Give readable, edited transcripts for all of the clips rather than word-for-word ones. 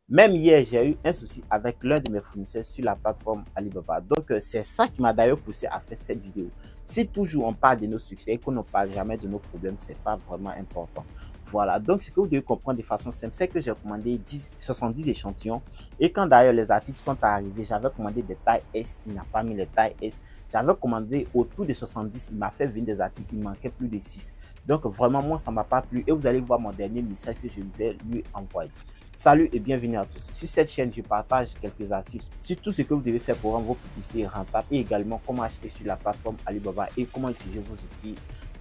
Même hier, j'ai eu un souci avec l'un de mes fournisseurs sur la plateforme Alibaba. Donc, c'est ça qui m'a d'ailleurs poussé à faire cette vidéo. Si toujours on parle de nos succès et qu'on ne parle jamais de nos problèmes, c'est pas vraiment important. Voilà, donc ce que vous devez comprendre de façon simple, c'est que j'ai commandé 70 échantillons et quand d'ailleurs les articles sont arrivés, j'avais commandé des tailles S, il n'a pas mis les tailles S. J'avais commandé autour de 70, il m'a fait venir des articles, il manquait plus de 6. Donc vraiment, moi, ça ne m'a pas plu et vous allez voir mon dernier message que je vais lui envoyer. Salut et bienvenue à tous. Sur cette chaîne, je partage quelques astuces sur tout ce que vous devez faire pour rendre vos publicités rentables et également comment acheter sur la plateforme Alibaba et comment utiliser vos outils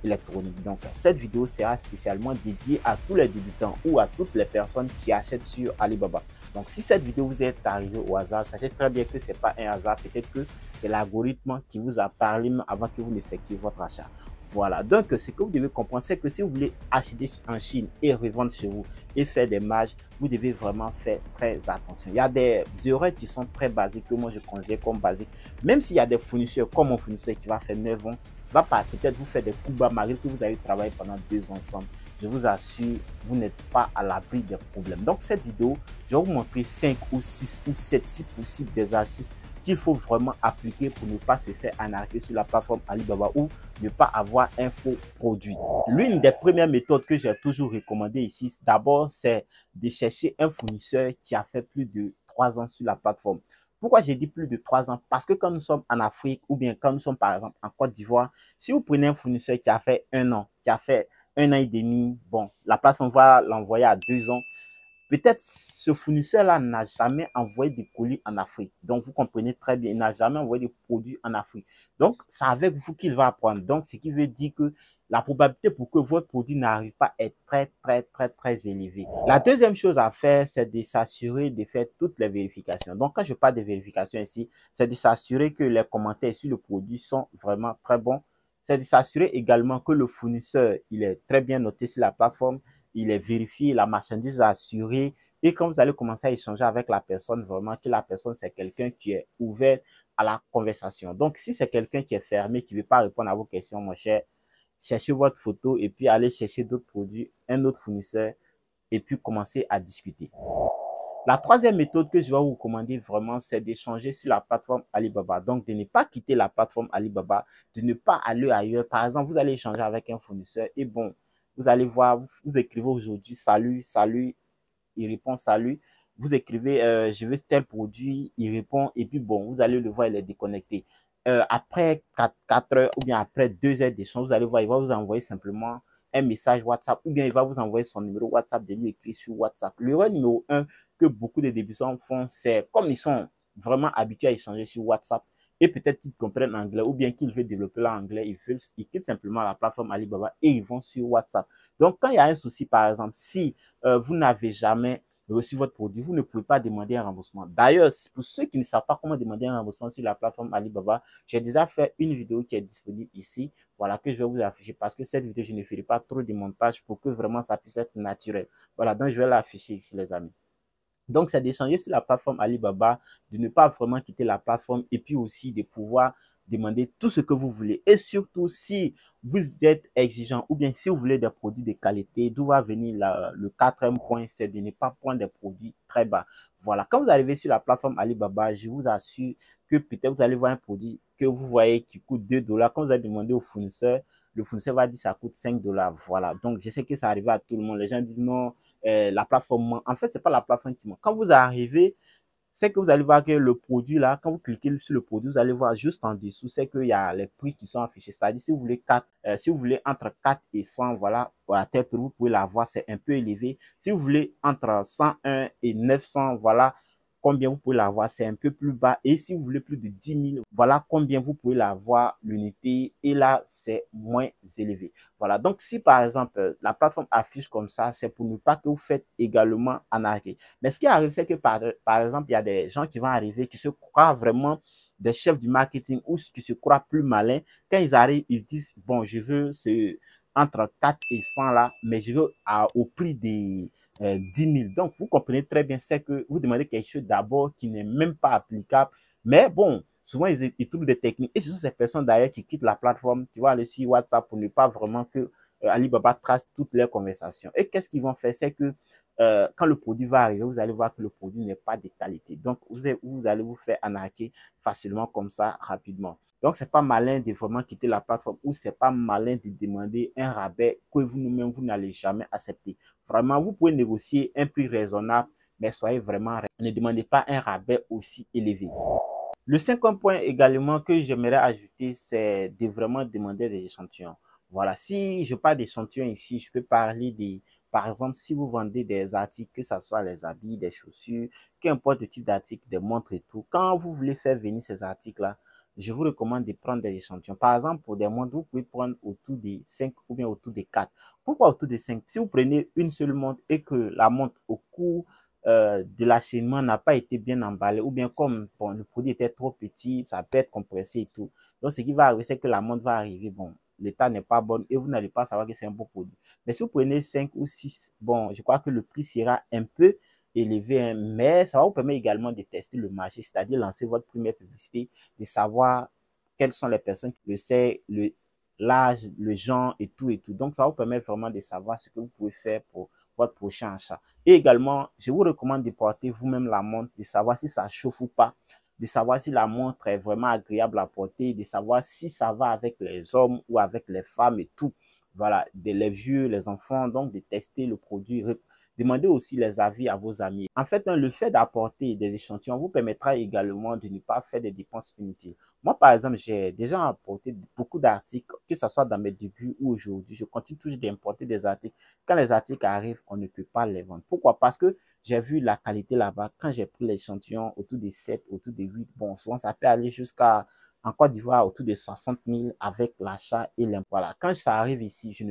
électroniques. Donc, cette vidéo sera spécialement dédiée à tous les débutants ou à toutes les personnes qui achètent sur Alibaba. Donc, si cette vidéo vous est arrivée au hasard, sachez très bien que ce n'est pas un hasard. Peut-être que c'est l'algorithme qui vous a parlé avant que vous n'effectuiez votre achat. Voilà, donc ce que vous devez comprendre, c'est que si vous voulez acheter en Chine et revendre chez vous et faire des marges, vous devez vraiment faire très attention. Il y a des erreurs qui sont très basiques que moi je considère comme basiques. Même s'il y a des fournisseurs comme mon fournisseur qui va faire 9 ans, va pas peut-être vous faire des coups bas malgré que vous avez travaillé pendant 2 ans ensemble. Je vous assure, vous n'êtes pas à l'abri des problèmes. Donc cette vidéo, je vais vous montrer 5 ou 6 ou 7 si possible des astuces qu'il faut vraiment appliquer pour ne pas se faire arnaquer sur la plateforme Alibaba ou ne pas avoir un faux produit. L'une des premières méthodes que j'ai toujours recommandé ici, d'abord, c'est de chercher un fournisseur qui a fait plus de 3 ans sur la plateforme. Pourquoi j'ai dit plus de 3 ans? Parce que quand nous sommes en Afrique ou bien quand nous sommes par exemple en Côte d'Ivoire, si vous prenez un fournisseur qui a fait 1 an, qui a fait 1 an et demi, bon, la plateforme va l'envoyer à 2 ans. Peut-être ce fournisseur-là n'a jamais envoyé de colis en Afrique. Donc, vous comprenez très bien, il n'a jamais envoyé de produits en Afrique. Donc, c'est avec vous qu'il va apprendre. Donc, ce qui veut dire que la probabilité pour que votre produit n'arrive pas est très élevée. La deuxième chose à faire, c'est de s'assurer de faire toutes les vérifications. Donc, quand je parle de vérification ici, c'est de s'assurer que les commentaires sur le produit sont vraiment très bons. C'est de s'assurer également que le fournisseur, il est très bien noté sur la plateforme, il est vérifié, la marchandise est assurée. Et quand vous allez commencer à échanger avec la personne, vraiment que la personne, c'est quelqu'un qui est ouvert à la conversation. Donc, si c'est quelqu'un qui est fermé, qui ne veut pas répondre à vos questions, mon cher, cherchez votre photo et puis allez chercher d'autres produits, un autre fournisseur et puis commencer à discuter. La troisième méthode que je vais vous recommander vraiment, c'est d'échanger sur la plateforme Alibaba. Donc, de ne pas quitter la plateforme Alibaba, de ne pas aller ailleurs. Par exemple, vous allez échanger avec un fournisseur et bon, vous allez voir, vous écrivez aujourd'hui, salut, salut, il répond salut. Vous écrivez, je veux tel produit, il répond et puis bon, vous allez le voir, il est déconnecté. Après 4 heures ou bien après 2 heures d'échange, vous allez voir, il va vous envoyer simplement un message WhatsApp ou bien il va vous envoyer son numéro WhatsApp de lui écrit sur WhatsApp. L'erreur numéro 1 que beaucoup de débutants font, c'est comme ils sont vraiment habitués à échanger sur WhatsApp et peut-être qu'ils comprennent l'anglais ou bien qu'ils veulent développer l'anglais, ils quittent simplement la plateforme Alibaba et ils vont sur WhatsApp. Donc, quand il y a un souci, par exemple, si vous n'avez jamais reçu votre produit, vous ne pouvez pas demander un remboursement. D'ailleurs, pour ceux qui ne savent pas comment demander un remboursement sur la plateforme Alibaba, j'ai déjà fait une vidéo qui est disponible ici, voilà, que je vais vous afficher parce que cette vidéo, je ne ferai pas trop de montage pour que vraiment ça puisse être naturel. Voilà, donc je vais l'afficher ici, les amis. Donc, c'est d'échanger sur la plateforme Alibaba, de ne pas vraiment quitter la plateforme et puis aussi de pouvoir demander tout ce que vous voulez. Et surtout, si vous êtes exigeant ou bien si vous voulez des produits de qualité, d'où va venir le quatrième point, c'est de ne pas prendre des produits très bas. Voilà, quand vous arrivez sur la plateforme Alibaba, je vous assure que peut-être vous allez voir un produit que vous voyez qui coûte 2 dollars. Quand vous allez demander au fournisseur, le fournisseur va dire que ça coûte 5 dollars. Voilà, donc je sais que ça arrive à tout le monde. Les gens disent non, la plateforme, en fait, c'est pas la plateforme qui manque. Quand vous arrivez, c'est que vous allez voir que le produit là, quand vous cliquez sur le produit, vous allez voir juste en dessous, c'est qu'il y a les prix qui sont affichés. C'est-à-dire, si vous voulez 4, si vous voulez entre 4 et 100, voilà, à tel prix, vous pouvez l'avoir, c'est un peu élevé. Si vous voulez entre 101 et 900, voilà, combien vous pouvez l'avoir, c'est un peu plus bas. Et si vous voulez plus de 10 000, voilà combien vous pouvez l'avoir, l'unité. Et là, c'est moins élevé. Voilà, donc si par exemple, la plateforme affiche comme ça, c'est pour ne pas que vous faites également en arrêt. Mais ce qui arrive, c'est que par exemple, il y a des gens qui vont arriver, qui se croient vraiment des chefs du marketing ou qui se croient plus malins. Quand ils arrivent, ils disent, bon, je veux entre 4 et 100 là, mais je veux au prix des 10 000. Donc, vous comprenez très bien, c'est que vous demandez quelque chose d'abord qui n'est même pas applicable. Mais bon, souvent, ils trouvent des techniques. Et ce sont ces personnes d'ailleurs qui quittent la plateforme, qui vont aller sur WhatsApp pour ne pas vraiment que Alibaba trace toutes leurs conversations. Et qu'est-ce qu'ils vont faire? C'est que quand le produit va arriver, vous allez voir que le produit n'est pas de qualité. Donc, vous allez vous faire arnaquer facilement comme ça, rapidement. Donc, c'est pas malin de vraiment quitter la plateforme ou c'est pas malin de demander un rabais que vous-même, vous n'allez jamais accepter. Vraiment, vous pouvez négocier un prix raisonnable, mais soyez vraiment, ne demandez pas un rabais aussi élevé. Le cinquième point également que j'aimerais ajouter, c'est de vraiment demander des échantillons. Voilà, si je parle d'échantillons ici, je peux parler des, par exemple, si vous vendez des articles, que ce soit les habits, des chaussures, qu'importe le type d'article, des montres et tout, quand vous voulez faire venir ces articles-là, je vous recommande de prendre des échantillons. Par exemple, pour des montres, vous pouvez prendre autour de 5 ou bien autour de 4. Pourquoi autour de 5? Si vous prenez une seule montre et que la montre au cours de l'acheminement n'a pas été bien emballé ou bien comme bon, le produit était trop petit, ça peut être compressé et tout. Donc, ce qui va arriver, c'est que la montre va arriver, bon, l'état n'est pas bon et vous n'allez pas savoir que c'est un bon produit. Mais si vous prenez 5 ou 6, bon, je crois que le prix sera un peu élevé, hein, mais ça va vous permettre également de tester le marché, c'est-à-dire lancer votre première publicité, de savoir quelles sont les personnes qui le savent, l'âge, le genre et tout et tout. Donc, ça va vous permettre vraiment de savoir ce que vous pouvez faire pour votre prochain achat. Et également, je vous recommande de porter vous-même la montre, de savoir si ça chauffe ou pas, de savoir si la montre est vraiment agréable à porter, de savoir si ça va avec les hommes ou avec les femmes et tout. Voilà, les vieux, les enfants, donc de tester le produit. Demandez aussi les avis à vos amis. En fait, le fait d'apporter des échantillons vous permettra également de ne pas faire des dépenses inutiles. Moi, par exemple, j'ai déjà apporté beaucoup d'articles, que ce soit dans mes débuts ou aujourd'hui. Je continue toujours d'importer des articles. Quand les articles arrivent, on ne peut pas les vendre. Pourquoi? Parce que j'ai vu la qualité là-bas. Quand j'ai pris l'échantillon autour de 7, autour de 8, bon, souvent ça peut aller jusqu'à, en Côte d'Ivoire, autour de 60 000 avec l'achat et l'impôt. Voilà. Quand ça arrive ici, je ne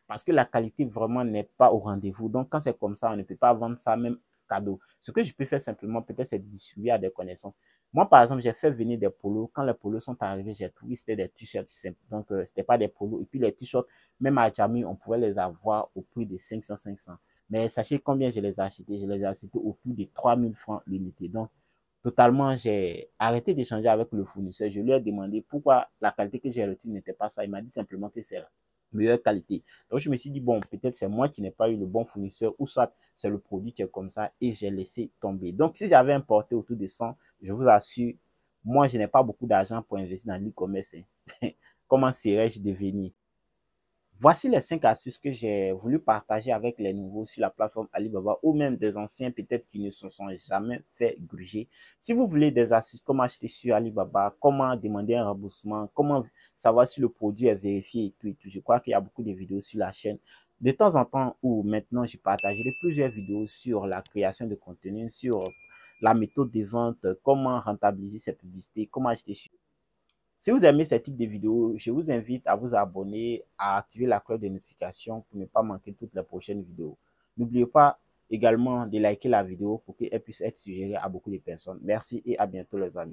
parce que la qualité vraiment n'est pas au rendez-vous. Donc, quand c'est comme ça, on ne peut pas vendre ça même cadeau. Ce que je peux faire simplement, peut-être, c'est de distribuer à des connaissances. Moi, par exemple, j'ai fait venir des polos. Quand les polos sont arrivés, j'ai trouvé que c'était des t-shirts simples. Donc, c'était pas des polos. Et puis, les t-shirts, même à Jamy, on pouvait les avoir au prix de 500. Mais sachez combien je les ai achetés. Je les ai achetés au prix de 3000 francs l'unité. Donc, totalement, j'ai arrêté d'échanger avec le fournisseur. Je lui ai demandé pourquoi la qualité que j'ai retenue n'était pas ça. Il m'a dit simplement que c'est là meilleure qualité. Donc, je me suis dit, bon, peut-être c'est moi qui n'ai pas eu le bon fournisseur ou soit c'est le produit qui est comme ça et j'ai laissé tomber. Donc, si j'avais importé autour de 100, je vous assure, moi, je n'ai pas beaucoup d'argent pour investir dans l'e-commerce. Comment serais-je devenu? Voici les 5 astuces que j'ai voulu partager avec les nouveaux sur la plateforme Alibaba ou même des anciens peut-être qui ne se sont jamais fait gruger. Si vous voulez des astuces, comment acheter sur Alibaba, comment demander un remboursement, comment savoir si le produit est vérifié et tout, je crois qu'il y a beaucoup de vidéos sur la chaîne. De temps en temps ou maintenant, je partagerai plusieurs vidéos sur la création de contenu, sur la méthode de vente, comment rentabiliser ses publicités, comment acheter sur si vous aimez ce type de vidéos, je vous invite à vous abonner, à activer la cloche de notification pour ne pas manquer toutes les prochaines vidéos. N'oubliez pas également de liker la vidéo pour qu'elle puisse être suggérée à beaucoup de personnes. Merci et à bientôt les amis.